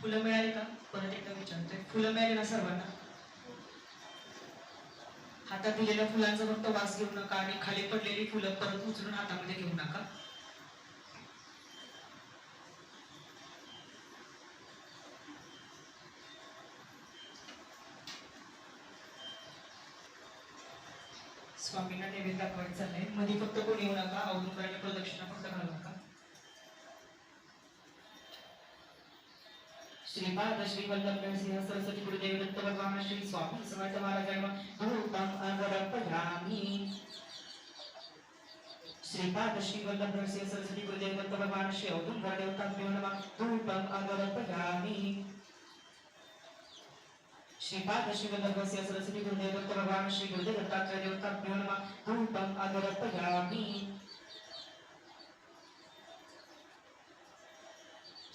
फुलं मिळाली का? परत एकदा विचारतोय, फुलं मिळाली ना सर्वांना? हातात दिलेल्या फुलांचा फक्त वास घेऊ नका आणि खाली पडलेली फुलं परत उचलून हातामध्ये घेऊ नका. स्वामींना नैवेद्य दाखवायचं चाललंय. मध्ये फक्त कोणी येऊ नका. अवधूत प्रदक्षिणा फक्त घालू नका. श्रीपाद श्री वल्लभ नरसिंह सरस्वती गुरुदेव दत्त भगवान श्री स्वामी समर्थ महाराजांना धूपम अर्पयामि. श्रीपाद श्री वल्लभ नरसिंह सरस्वती गुरुदेव दत्त भगवान श्री अवधूत देवताभ्यो नमः धूपम अर्पयामि. श्रीपाद श्री वल्लभ नरसिंह सरस्वती गुरुदेव दत्त भगवान श्री गुरुदेव दत्तात्रय देवताभ्यो नमः धूपम अर्पयामि.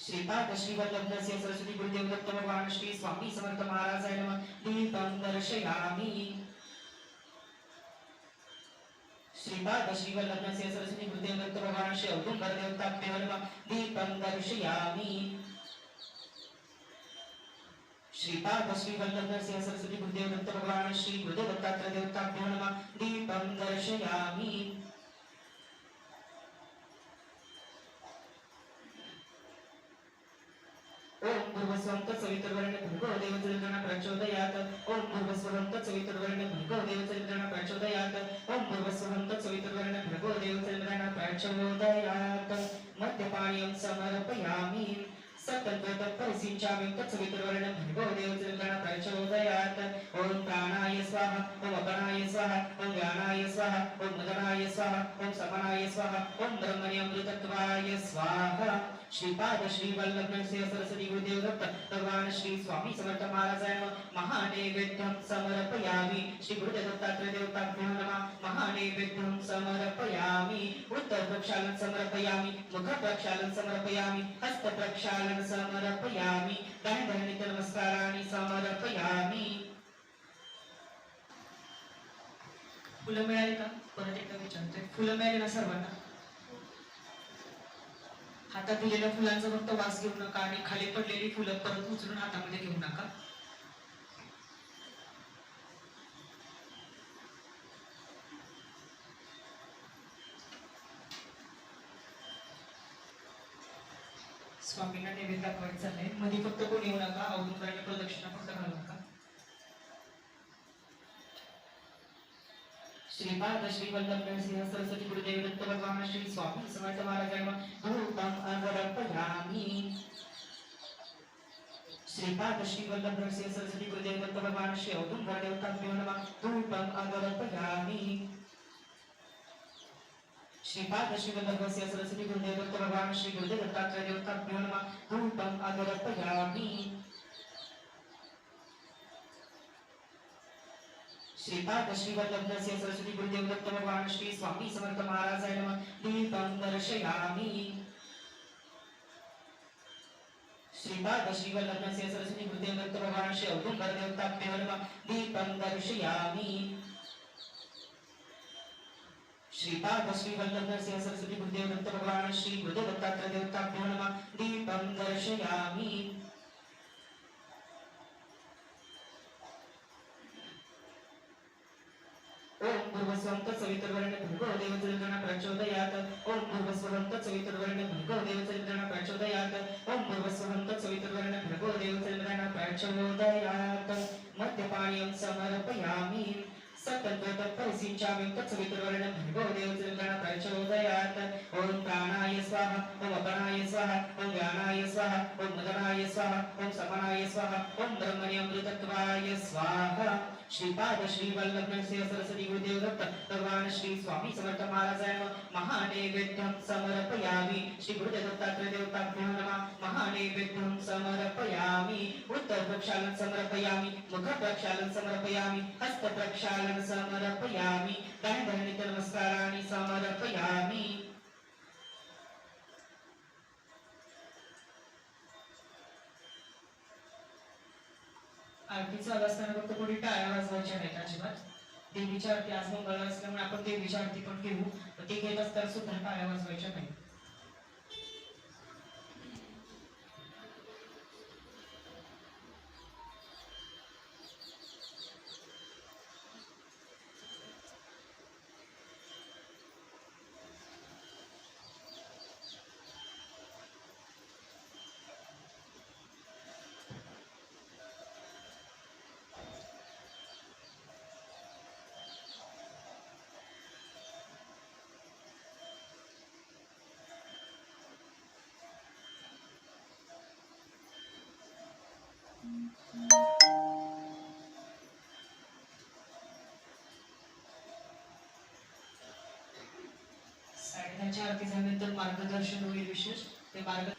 श्रीपाद श्री वल्लभ नरसिंह सरस्वती गुरुदेव दत्त भगवान श्री स्वामी समर्थ महाराजाय नमः दीपं दर्शयामि. श्रीपाद श्री वल्लभ नरसिंह सरस्वती गुरुदेव दत्त भगवान श्री अवधूत देवताभ्यो नमः दीपं दर्शयामि. श्रीपाद श्री वल्लभ नरसिंह सरस्वती गुरुदेव दत्त भगवान श्री गुरुदेव दत्तात्रय देवताभ्यो नमः दीपं दर्शयामि. ओम भूर्भुवस्वं तत्सवितुर्वरेण्यं भर्गो देवस्य प्रचोदयात्. ओम भूर्भुवस्वं तत्सवितुर्वरेण्यं भर्गो देवस्य प्रचोदयात्. ओम भूर्भुवस्वं तत्सवितुर्वरेण्यं भर्गो देवस्य प्रचोदयात्. मद्यपानीयं समर्पयामि. सततपरिसिञ्चामि तत्सवितुर्वरेण्यं भर्गो देवस्य प्रचोदयात्. ओम प्राणाय स्वाहा. ओम अपानाय स्वाहा. ओम व्यानाय स्वाहा. ओम उदनाय स्वाहा. ओम समानाय स्वाहा. ओम ब्रह्मणि अमृतत्वाय स्वाहा. श्रीपाद श्री वल्लभ नरसिंह सरस्वती गुरुदेव दत्त भगवान श्री स्वामी समर्थ महाराजांना महानैवेद्यं समर्पयामि. श्री गुरुदेव दत्तात्रय देवताभ्यो नमः महानैवेद्यं समर्पयामि. उत्तर प्रक्षालन समर्पयामि. मुख प्रक्षालन समर्पयामि. हस्त प्रक्षालन समर्पयामि. दंडनित नमस्काराणि समर्पयामि. फुलं मिळाली का? परत एकदा विचारतोय, फुलं मिळाली ना सर्वांना? हातात दिलेल्या फुलांचा फक्त वास घेऊ नका आणि खाली पडलेली फुलं परत उचलून हातामध्ये घेऊ नका. स्वामींना नैवेद्य दाखवायचं चाललंय. मध्ये फक्त कोणी येऊ नका. अवधूत प्रदक्षिणा फक्त घालू नका. श्रीपाद श्री वल्लभ नरसिंह सरस्वती गुरुदेव दत्त भगवान श्री स्वामी समर्थ महाराजांना धूपं अर्पयामि. श्रीपाद श्री वल्लभ नरसिंह सरस्वती गुरुदेव दत्त भगवान श्री अवधूत देवताभ्यो नमः धूपं अर्पयामि. श्रीपाद श्री वल्लभ नरसिंह सरस्वती गुरुदेव दत्त भगवान श्री गुरुदेव दत्तात्रय देवताभ्यो नमः धूपं अर्पयामि. श्रीपाद श्री वल्लभ नरसिंह सरस्वती गुरुदेव दत्त भगवान श्री स्वामी समर्थ महाराजाय नमः दीपं दर्शयामि. श्रीपाद श्री वल्लभ नरसिंह सरस्वती गुरुदेव दत्त भगवान श्री अवधूत देवताभ्यो नमः दीपं दर्शयामि. श्रीपाद श्री वल्लभ नरसिंह सरस्वती गुरुदेव दत्त भगवान श्री गुरुदेव दत्तात्रय देवताभ्यो नमः दीपं दर्शयामि. ओम भूर्भुवस्वं तत्सवितुर्वरेण्यं भर्गो देवस्य प्रचोदयात्. ओम भूर्भुवस्वं तत्सवितुर्वरेण्यं भर्गो देवस्य प्रचोदयात्. ओम भूर्भुवस्वं तत्सवितुर्वरेण्यं भर्गो देवस्य प्रचोदयात्. मद्यपानीयं समर्पयामि. सततपरिसिञ्चामि तत्सवितुर्वरेण्यं भर्गो देवस्य प्रचोदयात्. ओम प्राणाय स्वाहा. ओम अपानाय स्वाहा. ओम व्यानाय स्वाहा. ओम उदनाय स्वाहा. ओम समानाय स्वाहा. ओम ब्रह्मणि अमृतत्वाय स्वाहा. श्रीपाद श्री वल्लभ नरसिंह सरस्वती गुरुदेव दत्त भगवान श्री स्वामी समर्थ महाराजांना महानैवेद्यं समर्पयामि. श्री गुरुदेव दत्तात्रय देवताभ्यो नमः महानैवेद्यं समर्पयामि. उत्तर प्रक्षालन समर्पयामि. मुख प्रक्षालन समर्पयामि. हस्त प्रक्षालन समर्पयामि. दंडनित नमस्काराणि समर्पयामि. आरती चालू असताना फक्त कोणी टाळ्या वाजवायच्या नाहीत अजिबात. देवीची आरती आज मंगळवार असल्यामुळे आपण देवीची आरती पण घेऊ. ते घेत असताना सुद्धा टाळ्या वाजवायच्या नाहीत. देवाची आरती झाल्यानंतर मार्गदर्शन होईल विशेष ते मार्ग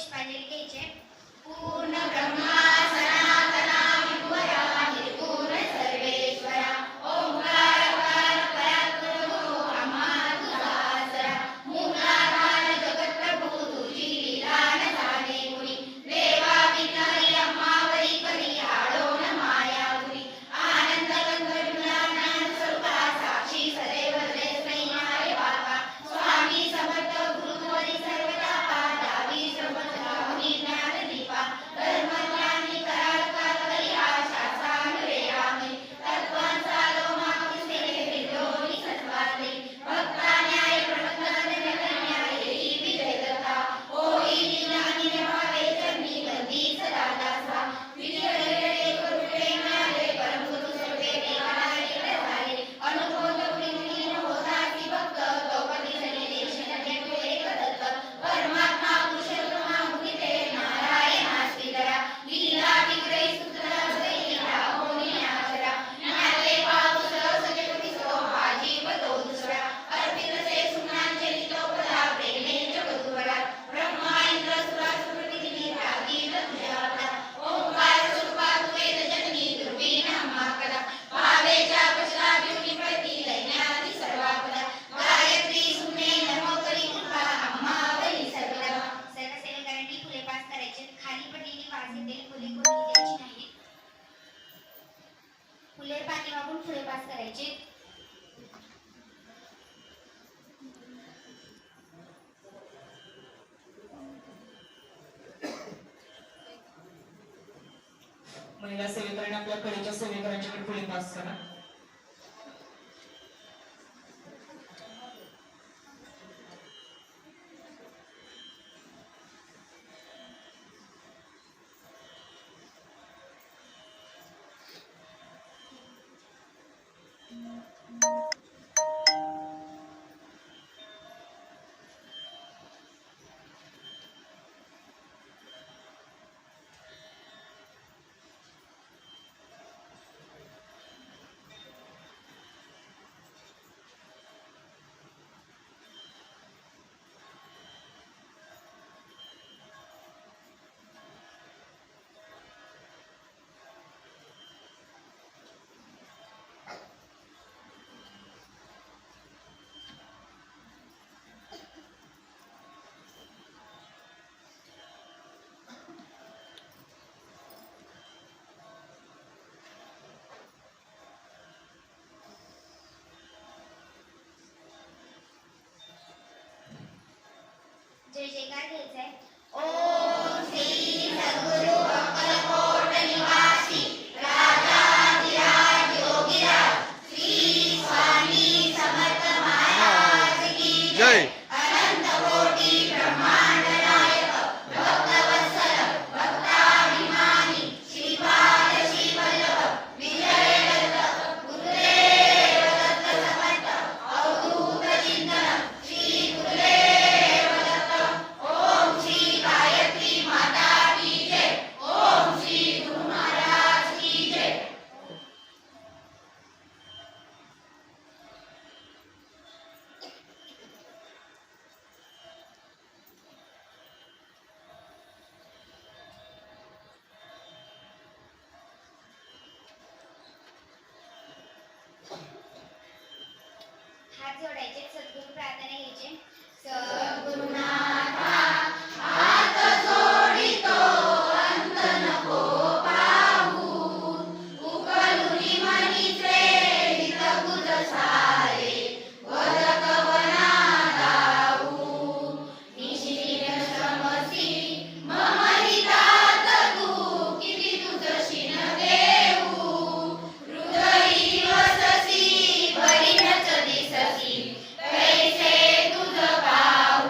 पुष्पांजली घ्यायचे. पूर्ण ब्रह्मा सनातना विभुरा निर्गुण सर्वेश्वरा ओंकारकार पराक्रमो आम्हा तुझा आसरा मूलाधार जगत्प्रभू तुझी लीला न जाणे कुणी देवा विकारी आम्हावरी करी आळो न मायापुरी आनंद गंधर्वला ज्ञान स्वरूपा साक्षी सदैव स्नेहाय बाबा स्वामी समर्थ गुरुवरी सर्वदा पादावी सर्वदा ज्ञान दीपा धर्मज्ञानी कराल कालवरी आशा सानुरे रामे तत्वांचा लोमा कृष्णे विद्रोही सत्वादे भक्ता न्याय प्रबंध न्याय ही विजय दत्ता होई ज्ञानी भावे चरणी गंधी सदा दासा विजय करुणे मिळाले परंतु सर्वे देवाला झाले अनुबोध पुण्य होतासी भक्त द्रौपदी सने देशन देतो एक दत्त परमात्मा पुरुषोत्तमा मुनिते नारायण श्रीधरा लीला विग्रही सुतरा लीला होनी आचरा न्याले पाऊस सजपती सो भाजी बतो दुसरा अर्पित से सुमनांजली तोपदा प्रेमे जगद्वरा ब्रह्मा इंद्र सुरा सुरपती रागी तुझ्यावरा ओंकार स्वरूपा वेद जननी दुर्बीन महाकदा भावेच्या पशा विष्णी प्रती लैन्यादी सर्वापदा गायत्री सुने नमो करी कृपा अम्मावरी सर्वदा. सर्व सेवेकऱ्यांनी फुले पास करायचे. खाली पडलेली वास येतील फुले कोणी द्यायची नाही. फुले पाठीमागून फुले पास करायचे. महिला सेवेकऱ्यांनी आपल्या कडेच्या सेवेकऱ्यांच्याकडे फुले पास करा. जय जयकार घ्यायचाय. ओम श्री सद्गुरु अक्कलकोट निवासी राजाधिराज योगीराज श्री स्वामी समर्थ महाराज की जय. अनंत कोटी ब्रह्मांड नायक भक्तवत्सल भक्ताभिमानी श्रीपाद श्रीवल्लभ विजय दत्त गुरुदेव दत्त समर्थ अवधूत चिंतन श्री गुरुदेव दत्त. ओम श्री गायत्री माता की जय. ओम श्री गुरु महाराज की जय. हात जोडायचे. सद्गुरु प्रार्थना घ्यायचे. सद्गुरुनाथा हात जोडितो अंत नको पाहू उकलुनी मनीचे हित तुझ सारे वदकवना दाऊ निशिन श्रमसी मम हितात तू किती तुझ शिन देऊ हृदयी वससी भरीनच दिससी कैसे तुझ पाहू